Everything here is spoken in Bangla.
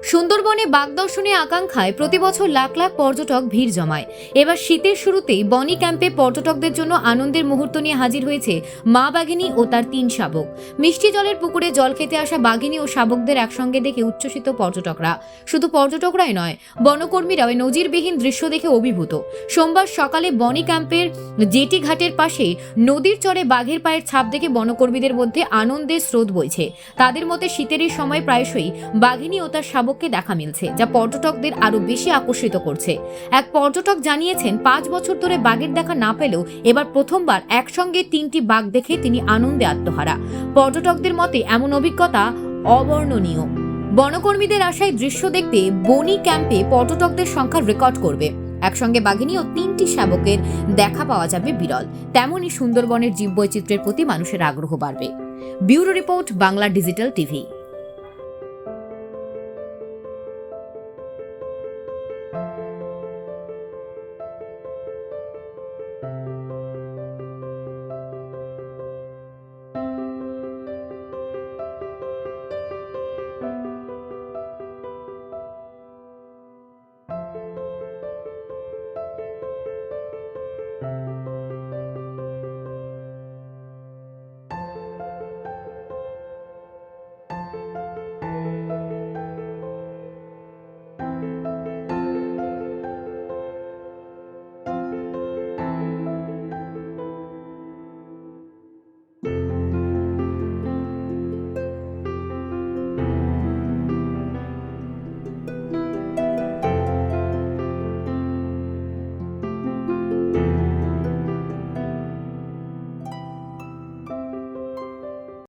সুন্দরবনে বাঘ দর্শনে আকাঙ্ক্ষায় প্রতি বছর লাখ লাখ পর্যটক ভিড় জমায়। এবার শীতের শুরুতেই বনি ক্যাম্পে পর্যটকদের জন্য আনন্দের মুহূর্ত নিয়ে হাজির হয়েছে মা বাঘিনী ও তার ৩ শাবক। মিষ্টি জলের পুকুরে জল খেতে আসা বাঘিনী ও শাবকদের একসঙ্গে দেখে উচ্ছ্বসিত পর্যটকরা। শুধু পর্যটকরাই নয়, বনকর্মীরাও নজিরবিহীন দৃশ্য দেখে অভিভূত। সোমবার সকালে বনি ক্যাম্পের জেটি ঘাটের পাশে নদীর চরে বাঘের পায়ের ছাপ দেখে বনকর্মীদের মধ্যে আনন্দের স্রোত বইছে। তাদের মতে শীতের এই সময় প্রায়শই বাঘিনী ও তার শাবককে দেখা মিলছে, যা পর্যটকদের আরো বেশি আকর্ষিত করছে। এক পর্যটক জানিয়েছেন, ৫ বছর ধরে বাঘের দেখা না পেলেও এবার প্রথমবার একসঙ্গে ৩টি বাঘ দেখে তিনি আনন্দে আত্মহারা। পর্যটকদের মতে এমন অভিজ্ঞতা অবর্ণনীয়। বনকর্মীদের আশায় দৃশ্য দেখতে বনি ক্যাম্পে পর্যটকদের সংখ্যা রেকর্ড করবে। একসঙ্গে বাঘিনী ও ৩টি শাবকের দেখা পাওয়া যাবে বিরল। তেমনই সুন্দরবনের জীববৈচিত্র্যের প্রতি মানুষের আগ্রহ বাড়বে। Bureau report, Bangla digital TV.